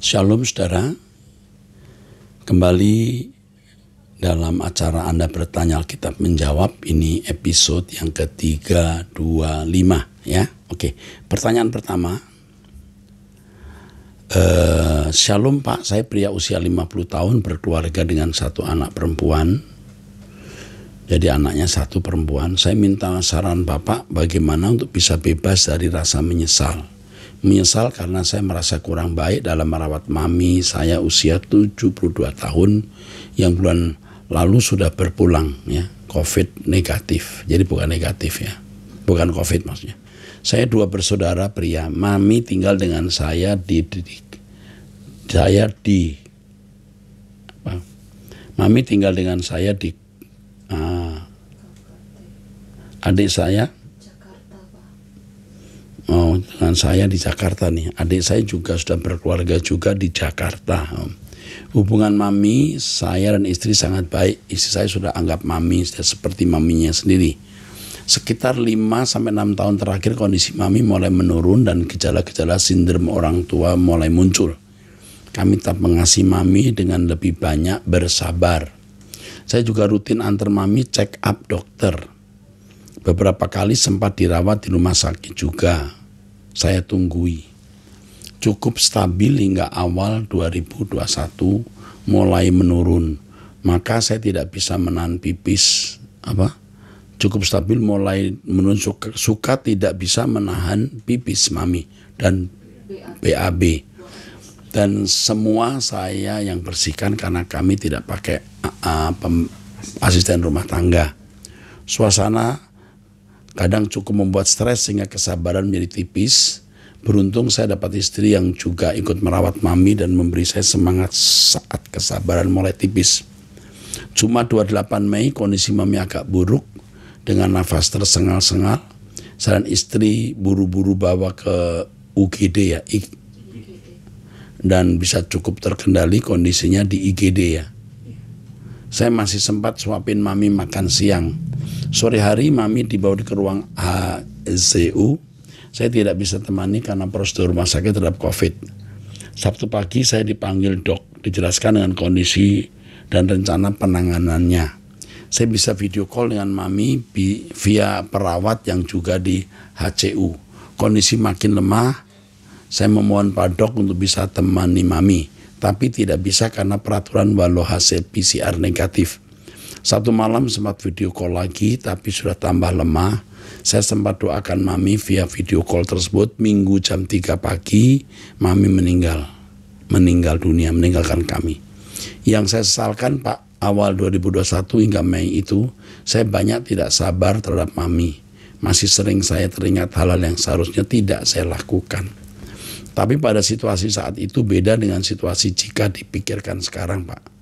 Shalom saudara, kembali dalam acara Anda Bertanya Alkitab Menjawab. Ini episode yang ke-325 ya. Oke, pertanyaan pertama. Shalom Pak, saya pria usia 50 tahun berkeluarga dengan satu anak perempuan. Jadi anaknya satu perempuan. Saya minta saran Bapak bagaimana untuk bisa bebas dari rasa menyesal. Menyesal karena saya merasa kurang baik dalam merawat mami saya usia 72 tahun yang bulan lalu sudah berpulang ya, COVID negatif. Jadi bukan negatif ya, bukan COVID maksudnya. Saya dua bersaudara pria, mami tinggal dengan saya mami tinggal dengan saya di adik saya. Dengan saya di Jakarta nih. Adik saya juga sudah berkeluarga juga di Jakarta. Hubungan mami, saya dan istri sangat baik. Istri saya sudah anggap mami seperti maminya sendiri. Sekitar 5-6 tahun terakhir kondisi mami mulai menurun dan gejala-gejala sindrom orang tua mulai muncul. Kami tetap mengasihi mami dengan lebih banyak bersabar. Saya juga rutin antar mami check up dokter. Beberapa kali sempat dirawat di rumah sakit juga. Saya tunggui. Cukup stabil hingga awal 2021 mulai menurun. Maka saya tidak bisa menahan pipis. Cukup stabil mulai menurun, suka tidak bisa menahan pipis mami dan BAB. Dan semua saya yang bersihkan karena kami tidak pakai asisten rumah tangga. Suasana kadang cukup membuat stres sehingga kesabaran menjadi tipis. Beruntung saya dapat istri yang juga ikut merawat mami dan memberi saya semangat saat kesabaran mulai tipis. Cuma 28 Mei kondisi mami agak buruk dengan nafas tersengal-sengal. Saya dan istri buru-buru bawa ke UGD ya. Dan bisa cukup terkendali kondisinya di IGD ya. Saya masih sempat suapin mami makan siang. Sore hari mami dibawa ke ruang HCU. Saya tidak bisa temani karena prosedur rumah sakit terhadap COVID. Sabtu pagi saya dipanggil dok, dijelaskan dengan kondisi dan rencana penanganannya. Saya bisa video call dengan mami via perawat yang juga di HCU. Kondisi makin lemah, saya memohon Pak Dok untuk bisa temani mami. Tapi tidak bisa karena peraturan walau hasil PCR negatif. Satu malam sempat video call lagi tapi sudah tambah lemah. Saya sempat doakan mami via video call tersebut. Minggu jam 3 pagi mami meninggal dunia, meninggalkan kami. Yang saya sesalkan Pak, awal 2021 hingga Mei itu saya banyak tidak sabar terhadap mami. Masih sering saya teringat hal-hal yang seharusnya tidak saya lakukan. Tapi pada situasi saat itu beda dengan situasi jika dipikirkan sekarang Pak.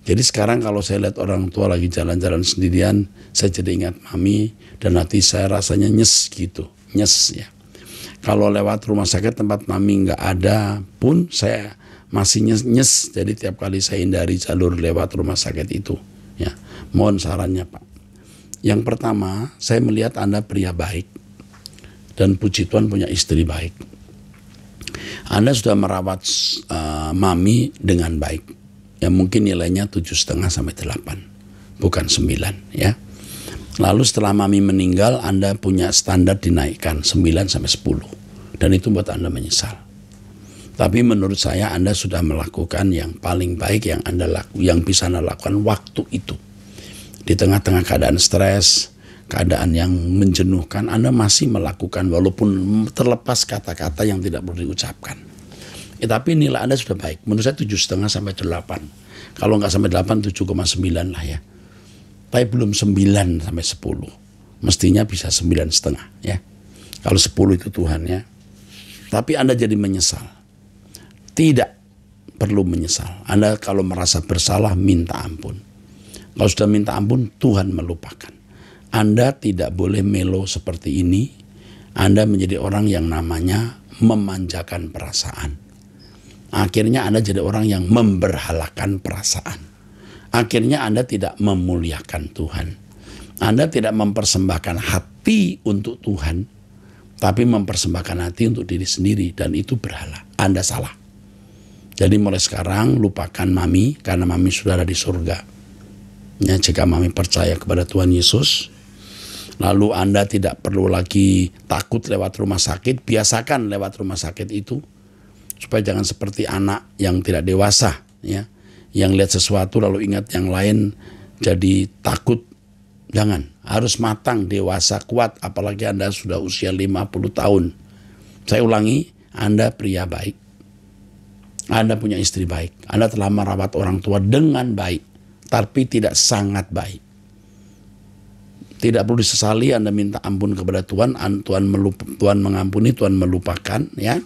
Jadi sekarang kalau saya lihat orang tua lagi jalan-jalan sendirian, saya jadi ingat mami dan hati saya rasanya nyes gitu, nyes ya. Kalau lewat rumah sakit tempat mami nggak ada pun saya masih nyes, jadi tiap kali saya hindari jalur lewat rumah sakit itu ya. Mohon sarannya Pak. Yang pertama, saya melihat Anda pria baik dan puji Tuhan punya istri baik. Anda sudah merawat mami dengan baik. Ya mungkin nilainya 7,5 sampai 8, bukan 9 ya. Lalu setelah mami meninggal Anda punya standar dinaikkan 9 sampai 10 dan itu buat Anda menyesal. Tapi menurut saya Anda sudah melakukan yang paling baik yang yang bisa Anda lakukan waktu itu. Di tengah-tengah keadaan stres, keadaan yang menjenuhkan, Anda masih melakukan walaupun terlepas kata-kata yang tidak perlu diucapkan. Tapi nilai Anda sudah baik. Menurut saya 7,5 sampai 8. Kalau nggak sampai 8, 7,9 lah ya. Tapi belum 9 sampai 10. Mestinya bisa 9,5 ya. Kalau 10 itu Tuhan ya. Tapi Anda jadi menyesal. Tidak perlu menyesal. Anda kalau merasa bersalah minta ampun. Kalau sudah minta ampun Tuhan melupakan. Anda tidak boleh melo seperti ini. Anda menjadi orang yang namanya memanjakan perasaan. Akhirnya Anda jadi orang yang memberhalakan perasaan. Akhirnya Anda tidak memuliakan Tuhan. Anda tidak mempersembahkan hati untuk Tuhan, tapi mempersembahkan hati untuk diri sendiri, dan itu berhala. Anda salah. Jadi mulai sekarang lupakan mami karena mami sudah ada di surga. Ya, jika mami percaya kepada Tuhan Yesus, lalu Anda tidak perlu lagi takut lewat rumah sakit. Biasakan lewat rumah sakit itu supaya jangan seperti anak yang tidak dewasa, ya, yang lihat sesuatu lalu ingat yang lain jadi takut. Jangan, harus matang, dewasa, kuat, apalagi Anda sudah usia 50 tahun. Saya ulangi, Anda pria baik, Anda punya istri baik, Anda telah merawat orang tua dengan baik, tapi tidak sangat baik. Tidak perlu disesali, Anda minta ampun kepada Tuhan, Tuhan mengampuni, Tuhan melupakan, ya.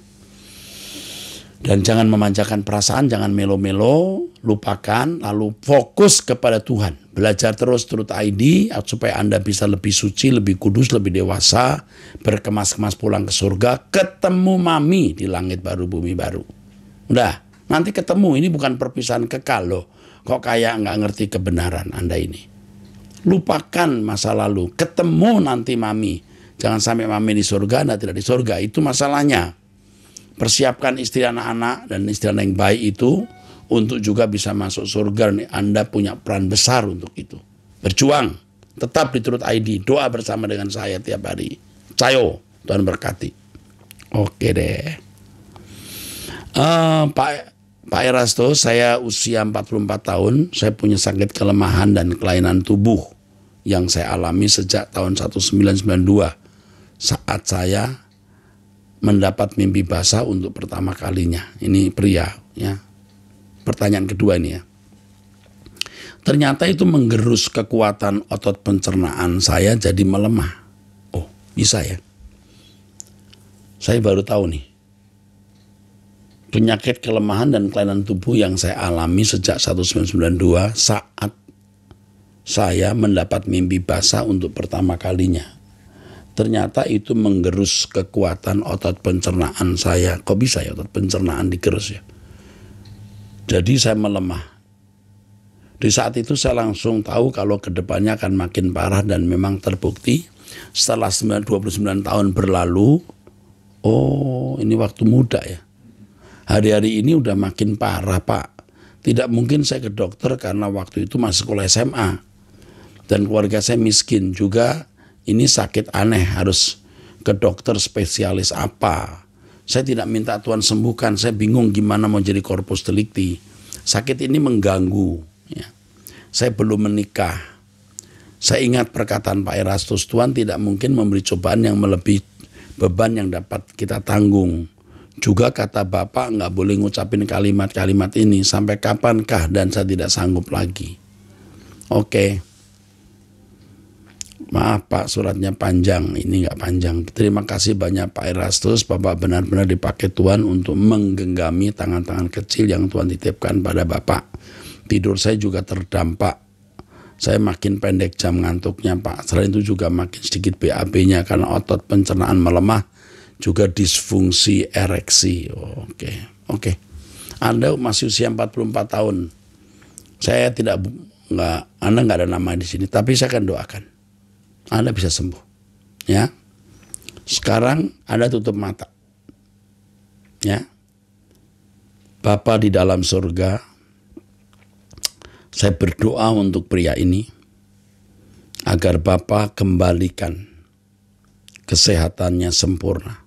Dan jangan memanjakan perasaan, jangan melo-melo, lupakan, lalu fokus kepada Tuhan. Belajar terus Truth ID supaya Anda bisa lebih suci, lebih kudus, lebih dewasa, berkemas-kemas pulang ke surga, ketemu mami di langit baru, bumi baru. Udah, nanti ketemu, ini bukan perpisahan kekal loh. Kok kayak nggak ngerti kebenaran Anda ini. Lupakan masa lalu, ketemu nanti mami. Jangan sampai mami di surga, Anda tidak di surga, itu masalahnya. Persiapkan istri, anak-anak, dan istri anak yang baik itu untuk juga bisa masuk surga. Anda punya peran besar untuk itu. Berjuang, tetap di Truth ID, doa bersama dengan saya tiap hari. Cayo, Tuhan berkati. Oke deh. Pak Erasto, saya usia 44 tahun, saya punya sakit kelemahan dan kelainan tubuh yang saya alami sejak tahun 1992 saat saya mendapat mimpi basah untuk pertama kalinya. Ini pria, ya. Pertanyaan kedua ini, ya. Ternyata itu menggerus kekuatan otot pencernaan saya jadi melemah. Oh, bisa ya. Saya baru tahu nih. Penyakit kelemahan dan kelainan tubuh yang saya alami sejak 1992 saat saya mendapat mimpi basah untuk pertama kalinya. Ternyata itu menggerus kekuatan otot pencernaan saya. Kok bisa ya otot pencernaan digerus ya? Jadi saya melemah. Di saat itu saya langsung tahu kalau kedepannya akan makin parah dan memang terbukti. Setelah 29 tahun berlalu, oh ini waktu muda ya. Hari-hari ini udah makin parah Pak. Tidak mungkin saya ke dokter karena waktu itu masih sekolah SMA. Dan keluarga saya miskin juga. Ini sakit aneh, harus ke dokter spesialis apa. Saya tidak minta Tuhan sembuhkan, saya bingung gimana mau jadi corpus delicti. Sakit ini mengganggu. Ya. Saya belum menikah. Saya ingat perkataan Pak Erastus, Tuhan tidak mungkin memberi cobaan yang melebihi beban yang dapat kita tanggung. Juga kata Bapak nggak boleh ngucapin kalimat-kalimat ini, sampai kapankah dan saya tidak sanggup lagi. Oke. Maaf Pak, suratnya panjang, ini nggak panjang. Terima kasih banyak Pak Erastus, Bapak benar-benar dipakai Tuhan untuk menggenggami tangan-tangan kecil yang Tuhan titipkan pada Bapak. Tidur saya juga terdampak. Saya makin pendek jam ngantuknya Pak. Selain itu juga makin sedikit BAB-nya karena otot pencernaan melemah, juga disfungsi ereksi. Oke. Anda masih usia 44 tahun. Saya Anda nggak ada nama di sini, tapi saya akan doakan. Anda bisa sembuh, ya. Sekarang Anda tutup mata, ya. Bapa di dalam surga, saya berdoa untuk pria ini agar Bapa kembalikan kesehatannya sempurna,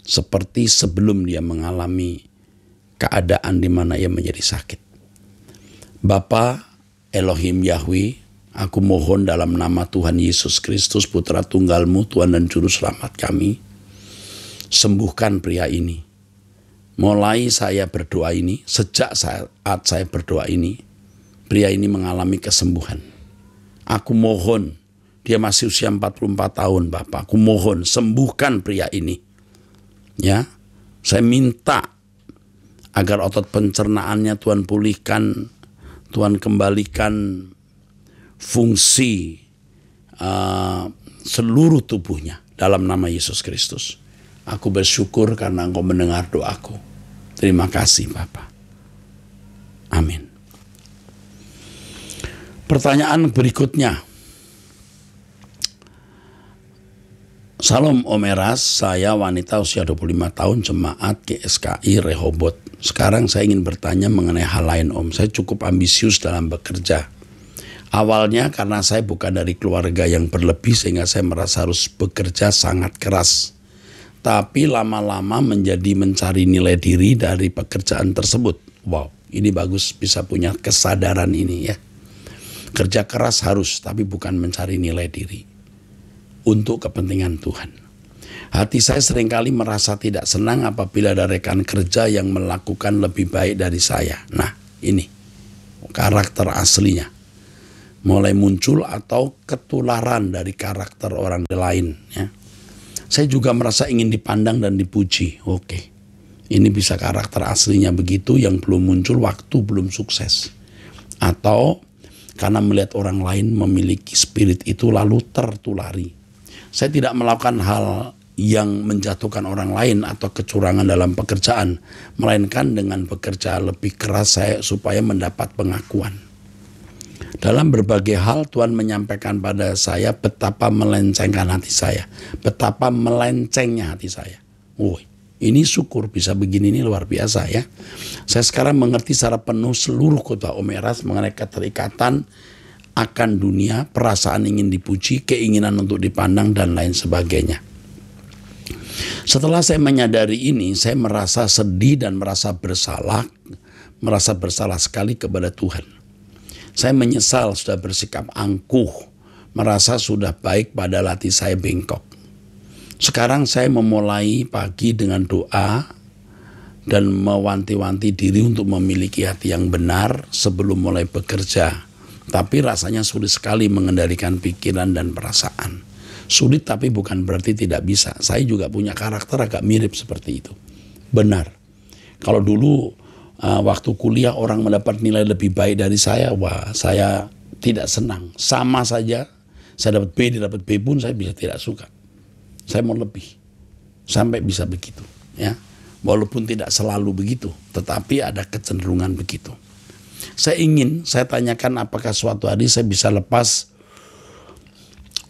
seperti sebelum dia mengalami keadaan di mana ia menjadi sakit. Bapa Elohim Yahweh, aku mohon dalam nama Tuhan Yesus Kristus, Putra Tunggal-Mu, Tuhan dan Juru Selamat kami, sembuhkan pria ini. Mulai saya berdoa ini, sejak saat saya berdoa ini, pria ini mengalami kesembuhan. Aku mohon, dia masih usia 44 tahun Bapak, aku mohon sembuhkan pria ini. Ya, saya minta agar otot pencernaannya Tuhan pulihkan, Tuhan kembalikan fungsi seluruh tubuhnya dalam nama Yesus Kristus. Aku bersyukur karena Engkau mendengar doaku. Terima kasih Bapak. Amin. Pertanyaan berikutnya. Salam Om Eras, saya wanita usia 25 tahun jemaat GSKI Rehoboth. Sekarang saya ingin bertanya mengenai hal lain Om. Saya cukup ambisius dalam bekerja. Awalnya karena saya bukan dari keluarga yang berlebih sehingga saya merasa harus bekerja sangat keras. Tapi lama-lama menjadi mencari nilai diri dari pekerjaan tersebut. Wow, ini bagus bisa punya kesadaran ini ya. Kerja keras harus, tapi bukan mencari nilai diri. Untuk kepentingan Tuhan. Hati saya seringkali merasa tidak senang apabila ada rekan kerja yang melakukan lebih baik dari saya. Nah, ini karakter aslinya. Mulai muncul atau ketularan dari karakter orang lain. Ya. Saya juga merasa ingin dipandang dan dipuji. Oke, ini bisa karakter aslinya begitu yang belum muncul waktu belum sukses. Atau karena melihat orang lain memiliki spirit itu lalu tertulari. Saya tidak melakukan hal yang menjatuhkan orang lain atau kecurangan dalam pekerjaan, melainkan dengan bekerja lebih keras saya supaya mendapat pengakuan. Dalam berbagai hal Tuhan menyampaikan pada saya betapa melencengkan hati saya, betapa melencengnya hati saya. Ini syukur bisa begini, ini luar biasa ya. Saya sekarang mengerti secara penuh seluruh khotbah Om Eras mengenai keterikatan akan dunia, perasaan ingin dipuji, keinginan untuk dipandang, dan lain sebagainya. Setelah saya menyadari ini, saya merasa sedih dan merasa bersalah sekali kepada Tuhan. Saya menyesal sudah bersikap angkuh, merasa sudah baik padahal hati saya bengkok. Sekarang saya memulai pagi dengan doa dan mewanti-wanti diri untuk memiliki hati yang benar sebelum mulai bekerja. Tapi rasanya sulit sekali mengendalikan pikiran dan perasaan. Sulit tapi bukan berarti tidak bisa. Saya juga punya karakter agak mirip seperti itu. Benar. Kalau dulu waktu kuliah orang mendapat nilai lebih baik dari saya, wah saya tidak senang. Sama saja saya dapat B, dia dapat B pun saya bisa tidak suka. Saya mau lebih. Sampai bisa begitu. Ya. Walaupun tidak selalu begitu, tetapi ada kecenderungan begitu. Saya tanyakan apakah suatu hari saya bisa lepas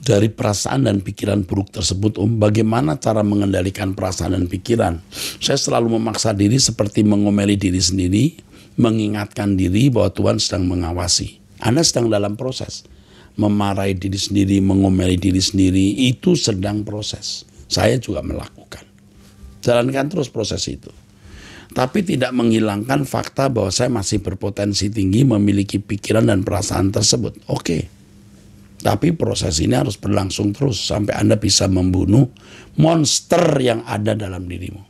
dari perasaan dan pikiran buruk tersebut Om. Bagaimana cara mengendalikan perasaan dan pikiran? Saya selalu memaksa diri seperti mengomeli diri sendiri, mengingatkan diri bahwa Tuhan sedang mengawasi. Anda sedang dalam proses. Memarahi diri sendiri, mengomeli diri sendiri, itu sedang proses. Saya juga melakukan. Jalankan terus proses itu. Tapi tidak menghilangkan fakta bahwa saya masih berpotensi tinggi memiliki pikiran dan perasaan tersebut. Oke. Tapi proses ini harus berlangsung terus sampai Anda bisa membunuh monster yang ada dalam dirimu.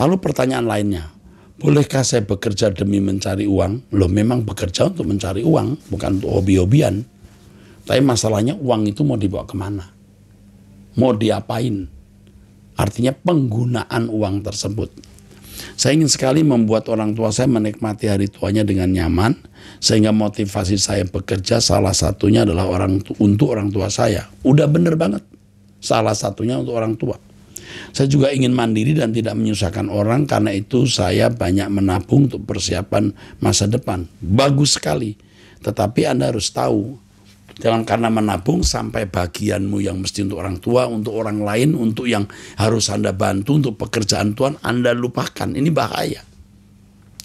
Lalu pertanyaan lainnya, bolehkah saya bekerja demi mencari uang? Loh, memang bekerja untuk mencari uang, bukan untuk hobi-hobian. Tapi masalahnya uang itu mau dibawa kemana? Mau diapain? Artinya penggunaan uang tersebut. Saya ingin sekali membuat orang tua saya menikmati hari tuanya dengan nyaman, sehingga motivasi saya bekerja salah satunya adalah untuk orang tua saya. Udah bener banget, salah satunya untuk orang tua. Saya juga ingin mandiri dan tidak menyusahkan orang, karena itu saya banyak menabung untuk persiapan masa depan. Bagus sekali, tetapi Anda harus tahu, jangan karena menabung sampai bagianmu yang mesti untuk orang tua, untuk orang lain, untuk yang harus Anda bantu, untuk pekerjaan Tuhan, Anda lupakan. Ini bahaya.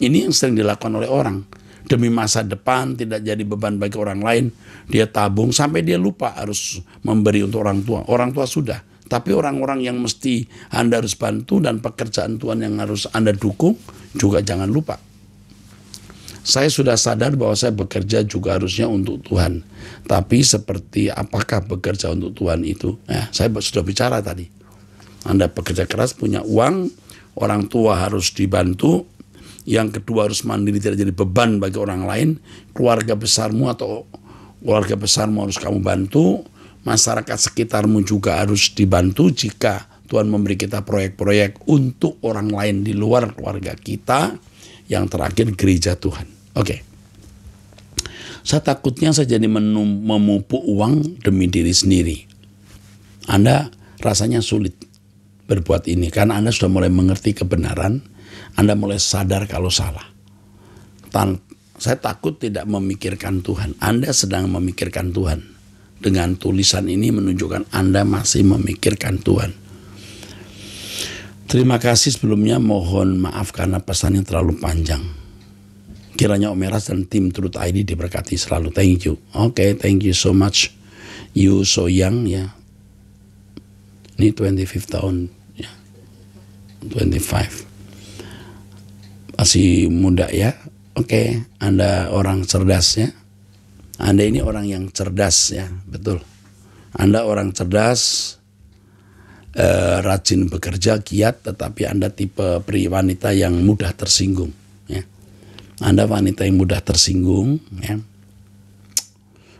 Ini yang sering dilakukan oleh orang. Demi masa depan, tidak jadi beban bagi orang lain, dia tabung sampai dia lupa harus memberi untuk orang tua. Orang tua sudah. Tapi orang-orang yang mesti Anda harus bantu dan pekerjaan Tuhan yang harus Anda dukung, juga jangan lupa. Saya sudah sadar bahwa saya bekerja juga harusnya untuk Tuhan. Tapi seperti apakah bekerja untuk Tuhan itu? Saya sudah bicara tadi. Anda bekerja keras, punya uang, orang tua harus dibantu. Yang kedua harus mandiri, tidak jadi beban bagi orang lain. Keluarga besarmu harus kamu bantu. Masyarakat sekitarmu juga harus dibantu jika Tuhan memberi kita proyek-proyek untuk orang lain di luar keluarga kita. Yang terakhir gereja Tuhan. Oke. Saya takutnya saya jadi memupuk uang demi diri sendiri. Anda rasanya sulit berbuat ini karena Anda sudah mulai mengerti kebenaran, Anda mulai sadar kalau salah. Saya takut tidak memikirkan Tuhan. Anda sedang memikirkan Tuhan. dengan tulisan ini menunjukkan Anda masih memikirkan Tuhan. Terima kasih sebelumnya, mohon maaf karena pesannya terlalu panjang. Kiranya Om Eras dan tim Truth ID diberkati selalu. Thank you. Oke, thank you so much. You so young ya. Ini 25 tahun ya. 25. Masih muda ya. Oke, Anda orang cerdas ya. Anda ini orang yang cerdas ya, betul. Anda orang cerdas, rajin bekerja, giat, tetapi Anda tipe wanita yang mudah tersinggung ya. Anda wanita yang mudah tersinggung ya.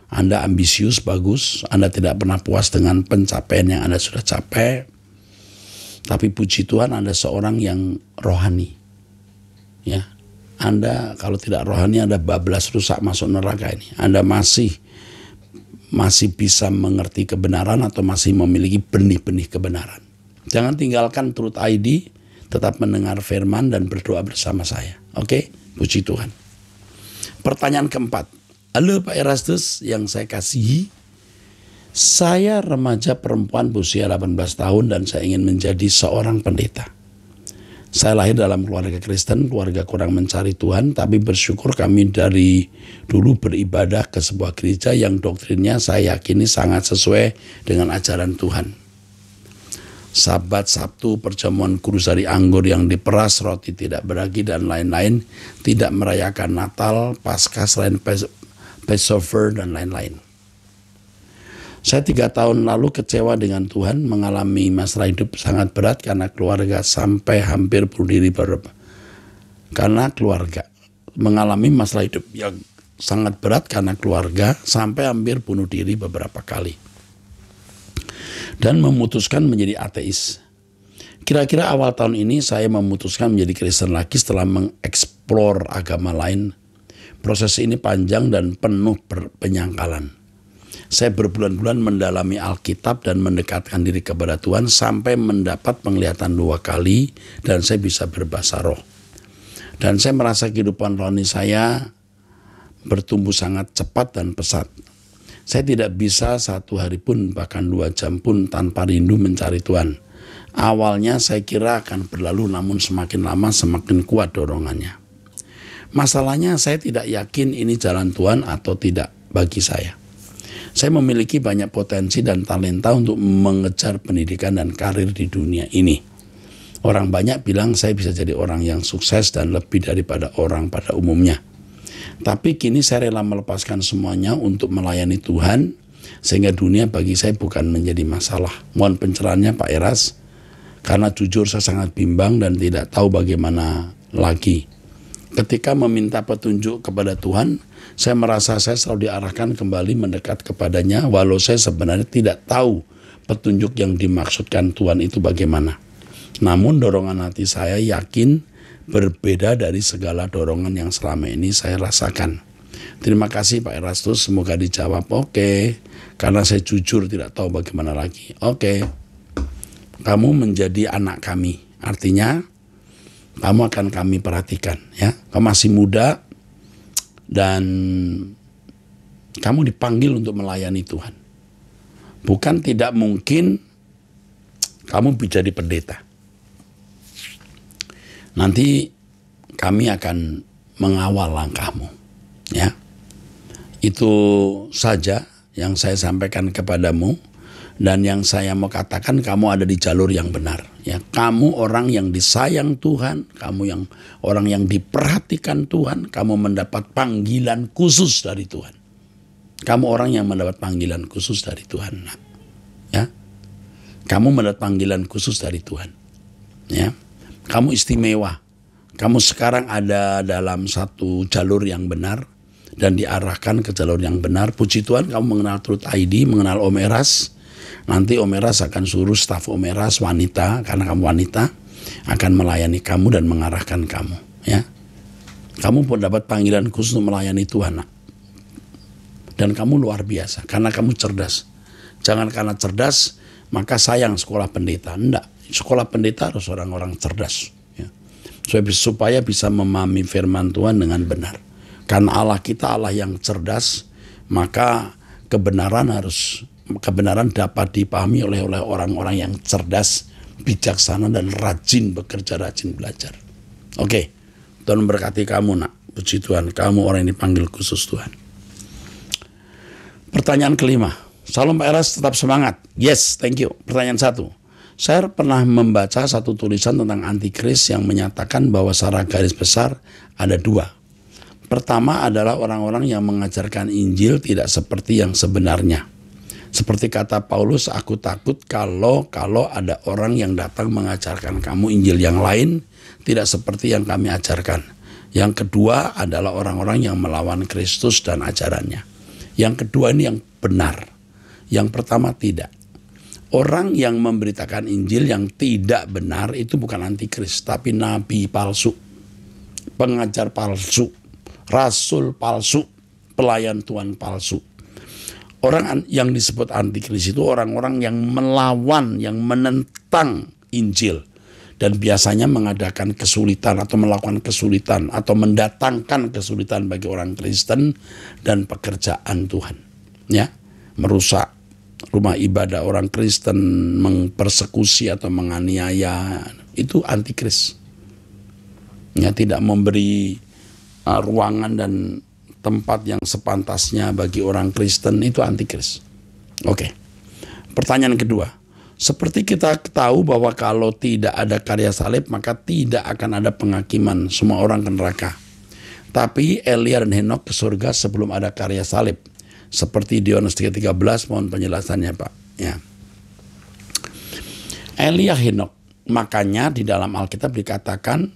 Anda ambisius, bagus. Anda tidak pernah puas dengan pencapaian yang Anda sudah capai. Tapi puji Tuhan Anda seorang yang rohani ya. Anda kalau tidak rohani, Anda bablas rusak masuk neraka ini. Anda masih bisa mengerti kebenaran atau masih memiliki benih-benih kebenaran. Jangan tinggalkan Truth ID, tetap mendengar firman dan berdoa bersama saya. Oke, puji Tuhan. Pertanyaan keempat. Halo Pak Erastus yang saya kasihi. Saya remaja perempuan berusia 18 tahun dan saya ingin menjadi seorang pendeta. Saya lahir dalam keluarga Kristen, keluarga kurang mencari Tuhan, tapi bersyukur kami dari dulu beribadah ke sebuah gereja yang doktrinnya saya yakini sangat sesuai dengan ajaran Tuhan. Sabat, Sabtu, perjamuan kudus dari anggur yang diperas, roti tidak beragi, dan lain-lain, tidak merayakan Natal, Paskah selain Passover, dan lain-lain. Saya 3 tahun lalu kecewa dengan Tuhan, mengalami masalah hidup sangat berat karena keluarga sampai hampir bunuh diri karena keluarga. Mengalami masalah hidup yang sangat berat karena keluarga sampai hampir bunuh diri beberapa kali. Dan memutuskan menjadi ateis. Kira-kira awal tahun ini saya memutuskan menjadi Kristen lagi setelah mengeksplor agama lain. Proses ini panjang dan penuh penyangkalan. Saya berbulan-bulan mendalami Alkitab dan mendekatkan diri kepada Tuhan sampai mendapat penglihatan 2 kali dan saya bisa berbahasa roh. Dan saya merasa kehidupan rohani saya bertumbuh sangat cepat dan pesat. Saya tidak bisa 1 hari pun bahkan 2 jam pun tanpa rindu mencari Tuhan. Awalnya saya kira akan berlalu namun semakin lama semakin kuat dorongannya. Masalahnya saya tidak yakin ini jalan Tuhan atau tidak bagi saya. Saya memiliki banyak potensi dan talenta untuk mengejar pendidikan dan karir di dunia ini. Orang banyak bilang saya bisa jadi orang yang sukses dan lebih daripada orang pada umumnya. Tapi kini saya rela melepaskan semuanya untuk melayani Tuhan, sehingga dunia bagi saya bukan menjadi masalah. Mohon pencerahannya Pak Eras, karena jujur saya sangat bimbang dan tidak tahu bagaimana lagi. Ketika meminta petunjuk kepada Tuhan, saya merasa saya selalu diarahkan kembali mendekat kepadanya, walau saya sebenarnya tidak tahu petunjuk yang dimaksudkan Tuhan itu bagaimana. Namun dorongan hati saya yakin berbeda dari segala dorongan yang selama ini saya rasakan. Terima kasih Pak Erastus, semoga dijawab. Oke, karena saya jujur tidak tahu bagaimana lagi. Oke, kamu menjadi anak kami, artinya kamu akan kami perhatikan ya. Kamu masih muda dan kamu dipanggil untuk melayani Tuhan. Bukan tidak mungkin kamu bisa jadi pendeta. Nanti kami akan mengawal langkahmu ya. Itu saja yang saya sampaikan kepadamu. Dan yang saya mau katakan, kamu ada di jalur yang benar. Ya, kamu orang yang disayang Tuhan, kamu yang orang yang diperhatikan Tuhan, kamu mendapat panggilan khusus dari Tuhan. Kamu orang yang mendapat panggilan khusus dari Tuhan. Ya, kamu mendapat panggilan khusus dari Tuhan. Ya, kamu istimewa. Kamu sekarang ada dalam satu jalur yang benar dan diarahkan ke jalur yang benar. Puji Tuhan, kamu mengenal Truth ID, mengenal Om Eras. Nanti Om Eras akan suruh staf Om Eras wanita, karena kamu wanita, akan melayani kamu dan mengarahkan kamu. Ya, kamu pun dapat panggilan khusus untuk melayani Tuhan. Dan kamu luar biasa, karena kamu cerdas. Jangan karena cerdas, maka sayang sekolah pendeta. Enggak, sekolah pendeta harus orang-orang cerdas. Ya. Supaya bisa memahami firman Tuhan dengan benar. Karena Allah kita Allah yang cerdas, maka kebenaran dapat dipahami oleh orang-orang yang cerdas, bijaksana, dan rajin bekerja, rajin belajar. Oke, Tuhan memberkati kamu nak. Puji Tuhan, kamu orang yang dipanggil khusus Tuhan. Pertanyaan kelima, Shalom Pak Eras, tetap semangat. Yes, thank you. Pertanyaan 1, saya pernah membaca satu tulisan tentang antikris yang menyatakan bahwa secara garis besar ada 2. Pertama adalah orang-orang yang mengajarkan Injil tidak seperti yang sebenarnya. Seperti kata Paulus, aku takut kalau ada orang yang datang mengajarkan kamu Injil yang lain, tidak seperti yang kami ajarkan. Yang kedua adalah orang-orang yang melawan Kristus dan ajarannya. Yang kedua ini yang benar. Yang pertama tidak. Orang yang memberitakan Injil yang tidak benar itu bukan antikris, tapi nabi palsu, pengajar palsu, rasul palsu, pelayan Tuhan palsu. Orang yang disebut antikris itu orang-orang yang melawan, yang menentang Injil. Dan biasanya mengadakan kesulitan atau melakukan kesulitan atau mendatangkan kesulitan bagi orang Kristen dan pekerjaan Tuhan. Ya, merusak rumah ibadah orang Kristen, mempersekusi atau menganiaya, itu antikris. Ya, tidak memberi ruangan dan tempat yang sepantasnya bagi orang Kristen, itu antikris. Oke. Pertanyaan kedua. Seperti kita tahu bahwa kalau tidak ada karya salib, maka tidak akan ada penghakiman, semua orang ke neraka. Tapi Elia dan Henokh ke surga sebelum ada karya salib. Seperti di Yohanes 3:13, mohon penjelasannya Pak. Ya. Elia, Henokh, makanya di dalam Alkitab dikatakan,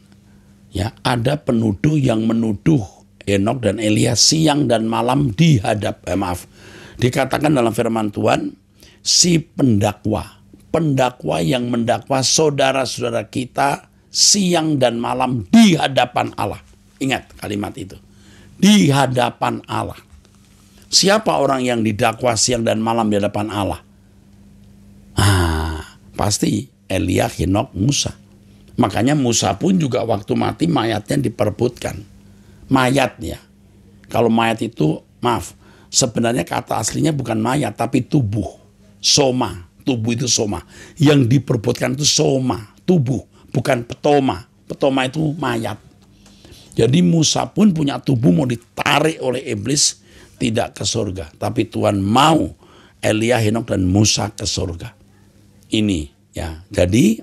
ya, ada penuduh yang menuduh Henokh dan Elia siang dan malam dikatakan dalam firman Tuhan, si pendakwa yang mendakwa saudara-saudara kita siang dan malam di hadapan Allah. Ingat kalimat itu. Di hadapan Allah. Siapa orang yang didakwa siang dan malam di hadapan Allah? Pasti Elia, Henokh, Musa. Makanya Musa pun juga waktu mati mayatnya diperebutkan. Mayatnya. Kalau mayat itu, sebenarnya kata aslinya bukan mayat tapi tubuh. Soma. Tubuh itu soma. Yang diperebutkan itu soma, tubuh, bukan petoma. Petoma itu mayat. Jadi Musa pun punya tubuh mau ditarik oleh iblis, tidak ke surga. Tapi Tuhan mau Elia, Henokh, dan Musa ke surga. Ini ya. Jadi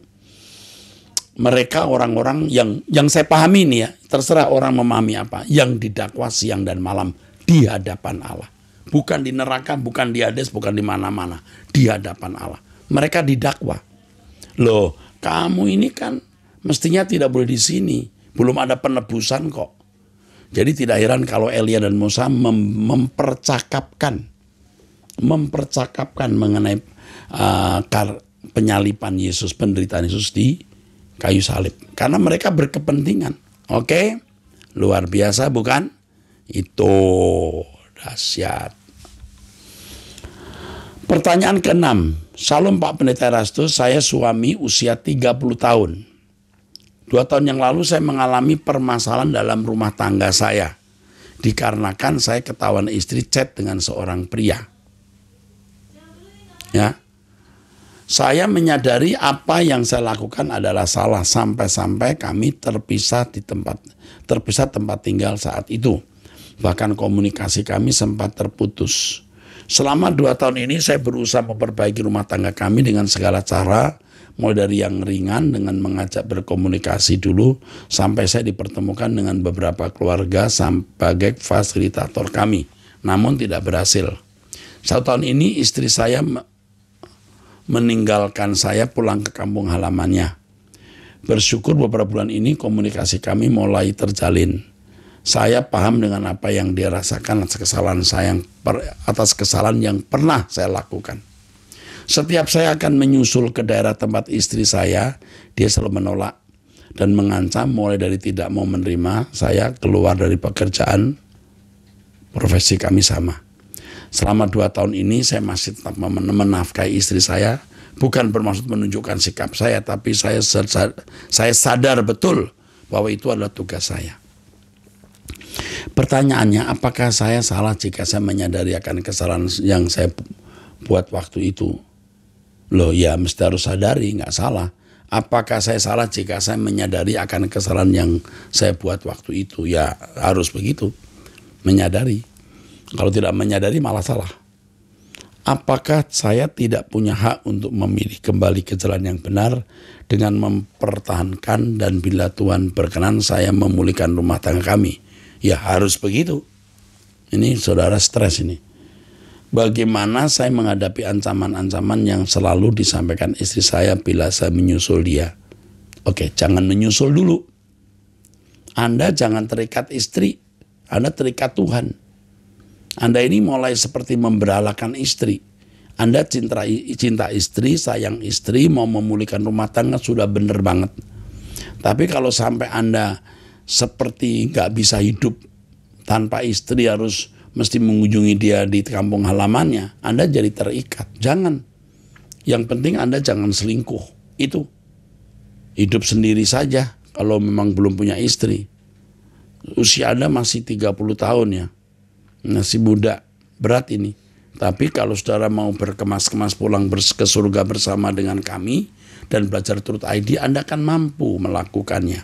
mereka orang-orang yang saya pahami ini ya, terserah orang memahami apa, yang didakwa siang dan malam di hadapan Allah. Bukan di neraka, bukan di Hades, bukan di mana-mana. Di hadapan Allah. Mereka didakwa. Loh, kamu ini kan mestinya tidak boleh di sini. Belum ada penebusan kok. Jadi tidak heran kalau Elia dan Musa mempercakapkan mengenai penyalipan Yesus, penderitaan Yesus di kayu salib. Karena mereka berkepentingan. Oke? Luar biasa bukan? Itu dahsyat. Pertanyaan ke-6. Shalom Pak Pendeta Erastus, saya suami usia 30 tahun. 2 tahun yang lalu saya mengalami permasalahan dalam rumah tangga saya. Dikarenakan saya ketahuan istri chat dengan seorang pria. Ya. Saya menyadari apa yang saya lakukan adalah salah sampai-sampai kami terpisah tempat tinggal saat itu. Bahkan komunikasi kami sempat terputus. Selama 2 tahun ini saya berusaha memperbaiki rumah tangga kami dengan segala cara, mulai dari yang ringan dengan mengajak berkomunikasi dulu, sampai saya dipertemukan dengan beberapa keluarga sebagai fasilitator kami, namun tidak berhasil. 1 tahun ini istri saya meninggalkan saya pulang ke kampung halamannya. Bersyukur beberapa bulan ini komunikasi kami mulai terjalin. Saya paham dengan apa yang dia rasakan atas kesalahan yang pernah saya lakukan. Setiap saya akan menyusul ke daerah tempat istri saya, dia selalu menolak dan mengancam, mulai dari tidak mau menerima saya keluar dari pekerjaan, profesi kami sama. Selama 2 tahun ini saya masih tetap menafkahi istri saya, bukan bermaksud menunjukkan sikap saya, tapi saya sadar betul bahwa itu adalah tugas saya. Pertanyaannya, apakah saya salah jika saya menyadari akan kesalahan yang saya buat waktu itu? Loh ya, mesti harus sadari, nggak salah. Apakah saya salah jika saya menyadari akan kesalahan yang saya buat waktu itu? Ya harus begitu, menyadari. Kalau tidak menyadari malah salah. Apakah saya tidak punya hak untuk memilih kembali ke jalan yang benar dengan mempertahankan dan bila Tuhan berkenan saya memulihkan rumah tangga kami? Ya harus begitu. Ini saudara stres ini. Bagaimana saya menghadapi ancaman-ancaman yang selalu disampaikan istri saya bila saya menyusul dia? Oke, jangan menyusul dulu. Anda jangan terikat istri, Anda terikat Tuhan. Anda ini mulai seperti memberalakan istri. Anda cinta istri, sayang istri, mau memulihkan rumah tangga sudah benar banget. Tapi kalau sampai Anda seperti nggak bisa hidup tanpa istri, harus mesti mengunjungi dia di kampung halamannya, Anda jadi terikat. Jangan. Yang penting Anda jangan selingkuh. Itu. Hidup sendiri saja kalau memang belum punya istri. Usia Anda masih 30 tahun ya. Masih muda. Berat ini. Tapi kalau saudara mau berkemas-kemas pulang ke surga bersama dengan kami dan belajar Truth ID, Anda akan mampu melakukannya.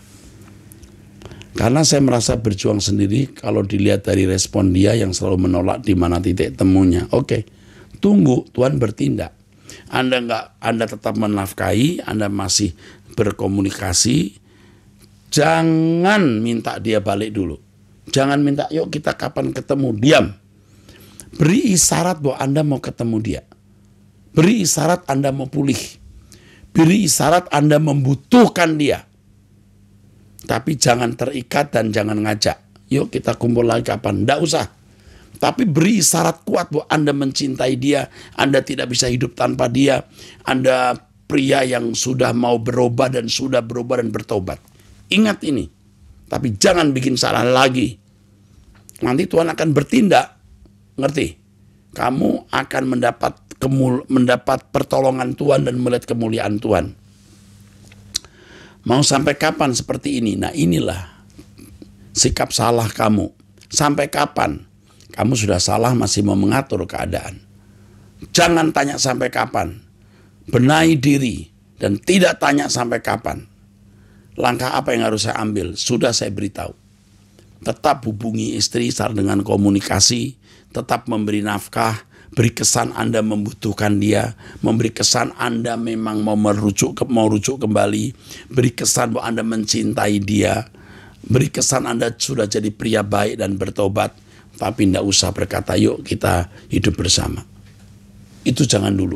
Karena saya merasa berjuang sendiri kalau dilihat dari respon dia yang selalu menolak di mana titik temunya. Oke, tunggu Tuhan bertindak. Anda tetap menafkahi, Anda masih berkomunikasi. Jangan minta dia balik dulu. Jangan minta, yuk kita kapan ketemu. Diam. Beri isyarat bahwa Anda mau ketemu dia. Beri isyarat Anda mau pulih. Beri isyarat Anda membutuhkan dia. Tapi jangan terikat dan jangan ngajak. Yuk kita kumpul lagi kapan. Nggak usah. Tapi beri isyarat kuat bahwa Anda mencintai dia. Anda tidak bisa hidup tanpa dia. Anda pria yang sudah mau berubah dan sudah berubah dan bertobat. Ingat ini. Tapi jangan bikin salah lagi. Nanti Tuhan akan bertindak. Ngerti? Kamu akan mendapat pertolongan Tuhan dan melihat kemuliaan Tuhan. Mau sampai kapan seperti ini? Nah inilah sikap salah kamu. Sampai kapan? Kamu sudah salah masih mau mengatur keadaan. Jangan tanya sampai kapan. Benahi diri dan tidak tanya sampai kapan. Langkah apa yang harus saya ambil? Sudah saya beritahu. Tetap hubungi istri dengan komunikasi. Tetap memberi nafkah. Beri kesan Anda membutuhkan dia, memberi kesan Anda memang mau rujuk kembali, beri kesan bahwa Anda mencintai dia, beri kesan Anda sudah jadi pria baik dan bertobat, tapi tidak usah berkata yuk kita hidup bersama. Itu jangan dulu.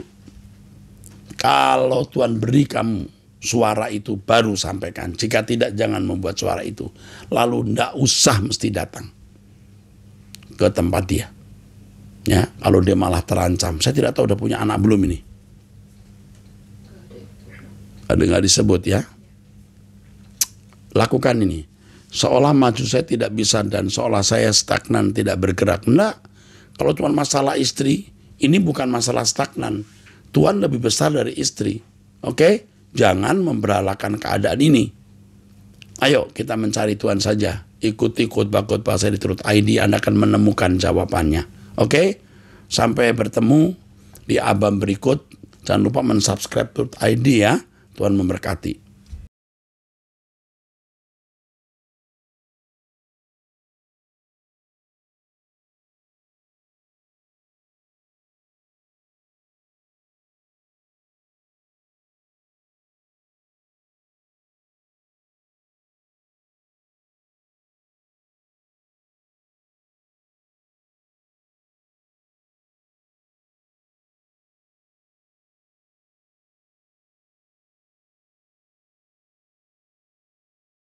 Kalau Tuhan beri kamu suara itu baru sampaikan, jika tidak jangan membuat suara itu. Lalu tidak usah mesti datang ke tempat dia. Ya, kalau dia malah terancam. Saya tidak tahu udah punya anak belum ini. Ada nggak disebut ya? Lakukan ini. Seolah maju saya tidak bisa dan seolah saya stagnan tidak bergerak. Enggak. Kalau Tuhan masalah istri, ini bukan masalah stagnan. Tuhan lebih besar dari istri. Oke? Jangan memberalakan keadaan ini. Ayo kita mencari Tuhan saja. Ikuti khotbah-khotbah saya di Truth ID, Anda akan menemukan jawabannya. Oke, sampai bertemu di album berikut. Jangan lupa mensubscribe Truth ID ya. Tuhan memberkati.